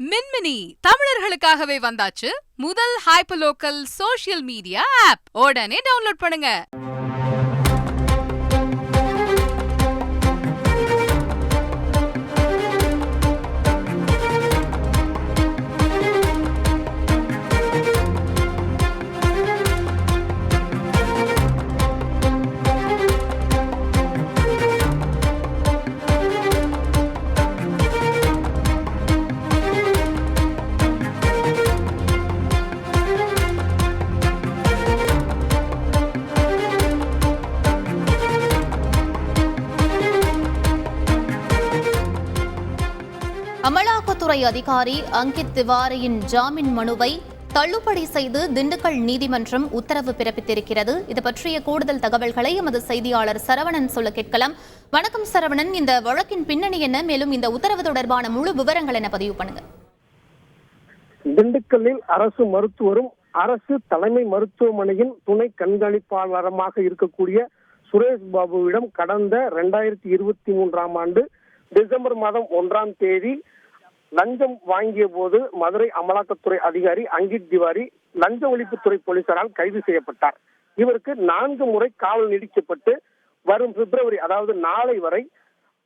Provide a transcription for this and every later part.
மின்மினி தமிழர்களுக்காகவே வந்தாச்சு முதல் hyper local social media app. உடனே டவுன்லோட் பண்ணுங்க. அமலாக்கத்துறை அதிகாரி அங்கித் திவாரியின் ஜாமீன் மனுவை தள்ளுபடி செய்து திண்டுக்கல் நீதிமன்றம் உத்தரவு பிறப்பித்திருக்கிறது. இது பற்றிய கூடுதல் தகவல்களை எமது செய்தியாளர் சரவணன் சொல்ல கேட்கலாம். வணக்கம் சரவணன், இந்த வழக்கின் பின்னணி என்ன, மேலும் இந்த உத்தரவு தொடர்பான முழு விவரங்கள் என பதிவு பண்ணுங்க. திண்டுக்கல்லில் அரசு மருத்துவரும் அரசு தலைமை மருத்துவமனையின் துணை கண்காணிப்பாளரமாக இருக்கக்கூடிய சுரேஷ் பாபுவிடம் கடந்த 2023 ஆண்டு டிசம்பர் மாதம் 1ஆம் தேதி லஞ்சம் வாங்கிய போது மதுரை அமலாக்கத்துறை அதிகாரி அங்கித் திவாரி லஞ்ச ஒழிப்புத்துறை போலீசாரால் கைது செய்யப்பட்டார். இவருக்கு 4 முறை காவல் நீடிக்கப்பட்டு வரும் பிப்ரவரி, அதாவது நாளை வரை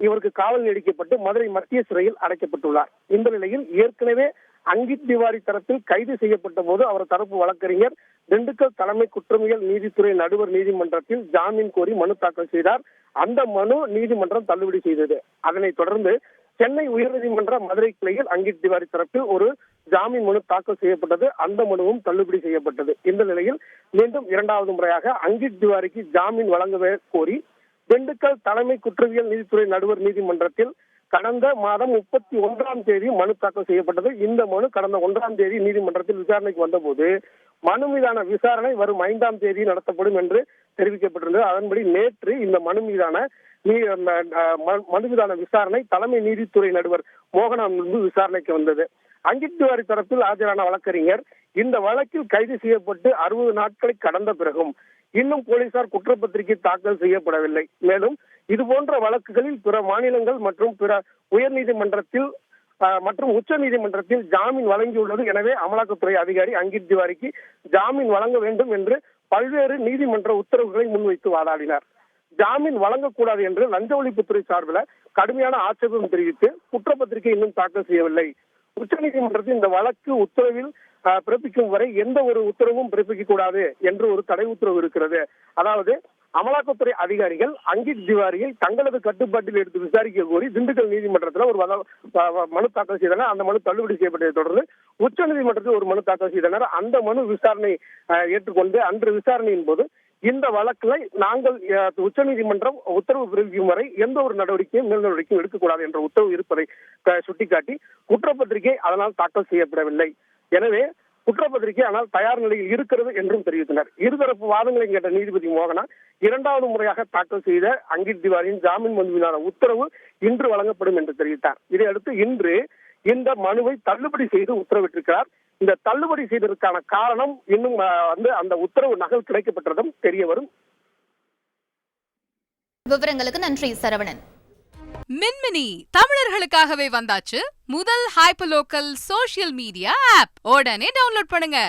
இவருக்கு காவல் நீடிக்கப்பட்டு மதுரை மத்திய சிறையில் அடைக்கப்பட்டுள்ளார். இந்த நிலையில் ஏற்கனவே அங்கித் திவாரி தரப்பில் கைது செய்யப்பட்ட போது அவர் தரப்பு வழக்கறிஞர் திண்டுக்கல் தலைமை குற்றவியல் நீதித்துறை நடுவர் நீதிமன்றத்தில் ஜாமீன் கோரி மனு தாக்கல் செய்தார். அந்த மனு நீதிமன்றம் தள்ளுபடி செய்தது. அதனைத் தொடர்ந்து சென்னை உயர்நீதிமன்ற மதுரை கிளையில் அங்கித் திவாரி தரப்பில் ஒரு ஜாமீன் மனு தாக்கல் செய்யப்பட்டது. அந்த மனுவும் தள்ளுபடி செய்யப்பட்டது. இந்த நிலையில் மீண்டும் 2வது முறையாக அங்கித் திவாரிக்கு ஜாமீன் வழங்க கோரி திண்டுக்கல் தலைமை குற்றவியல் நீதித்துறை நடுவர் நீதிமன்றத்தில் கடந்த மாதம் 31ஆம் தேதி மனு தாக்கல் செய்யப்பட்டது. இந்த மனு கடந்த 1ஆம் தேதி நீதிமன்றத்தில் விசாரணைக்கு வந்தபோது மனு மீதான விசாரணை வரும் 5ஆம் தேதி நடத்தப்படும் என்று தெரிவிக்கப்பட்டிருந்தது. அதன்படி நேற்று இந்த மனு மீதான விசாரணை தலைமை நீதித்துறை நடுவர் மோகனானந்து விசாரணைக்கு வந்தது. அங்கித் திவாரி தரப்பில் ஆஜரான வழக்கறிஞர் இந்த வழக்கில் கைது செய்யப்பட்டு 60 நாட்களை கடந்த பிறகும் இன்னும் போலீசார் குற்றப்பத்திரிகை தாக்கல் செய்யப்படவில்லை. மேலும் இதுபோன்ற வழக்குகளில் பிற மாநிலங்கள் மற்றும் பிற உயர்நீதிமன்றத்தில் மற்றும் உச்ச நீதிமன்றத்தில் ஜாமீன் வழங்கியுள்ளது. எனவே அமலாக்கத்துறை அதிகாரி அங்கித் திவாரிக்கு ஜாமீன் வழங்க வேண்டும் என்று பல்வேறு நீதிமன்ற உத்தரவுகளை முன்வைத்து வாதாடினார். ஜாமீன் வழங்கக்கூடாது என்று லஞ்ச ஒழிப்புத்துறை சார்பில் கடுமையான ஆட்சேபம் தெரிவித்து குற்றப்பத்திரிகை இன்னும் தாக்கல் செய்யவில்லை. உச்சநீதிமன்றத்தில் இந்த வழக்கு உத்தரவில் பிறப்பிக்கும் வரை எந்த ஒரு உத்தரவும் பிறப்பிக்க கூடாது என்று ஒரு தடை உத்தரவு இருக்கிறது. அதாவது அமலாக்கத்துறை அதிகாரிகள் அங்கித் திவாரியை தங்களது கட்டுப்பாட்டில் எடுத்து விசாரிக்க கோரி திண்டுக்கல் நீதிமன்றத்தில் ஒரு மனு தாக்கல் செய்தனர். அந்த மனு தள்ளுபடி செய்யப்பட்டதை தொடர்ந்து உச்ச நீதிமன்றத்தில் ஒரு மனு தாக்கல் செய்தனர். அந்த மனு விசாரணை ஏற்றுக்கொண்டு அன்று விசாரணையின் போது இந்த வழக்கில் நாங்கள் உச்ச நீதிமன்றம் உத்தரவு பிறப்பிக்கும் வரை எந்த ஒரு நடவடிக்கையும் மேல் நடவடிக்கையும் எடுக்கக்கூடாது என்ற உத்தரவு இருப்பதை சுட்டிக்காட்டி குற்றப்பத்திரிகை அதனால் தாக்கல் செய்யப்படவில்லை. எனவே குற்றப்பத்திரிகை ஆனால் தயார் நிலையில் இருக்கிறது என்றும் தெரிவித்தனர். இருதரப்பு வாதங்களை கேட்ட நீதிபதி மோகனா 2வது முறையாக தாக்கல் செய்த அங்கித் திவாரியின் ஜாமீன் மனு மீதான உத்தரவு இன்று வழங்கப்படும் என்று தெரிவித்தார். இதையடுத்து இன்று இந்த மனுவை தள்ளுபடி செய்து உத்தரவிட்டிருக்கிறார். இந்த தள்ளுபடி செய்ததற்கான காரணம் இன்னும் அந்த உத்தரவு நகல் கிடைக்கப்பட்டதும் தெரிய வரும். விவரங்களுக்கு நன்றி சரவணன். மின்மினி தமிழர்களுக்காகவே வந்தாச்சு முதல் hyper local social media app. உடனே டவுன்லோட் பண்ணுங்க.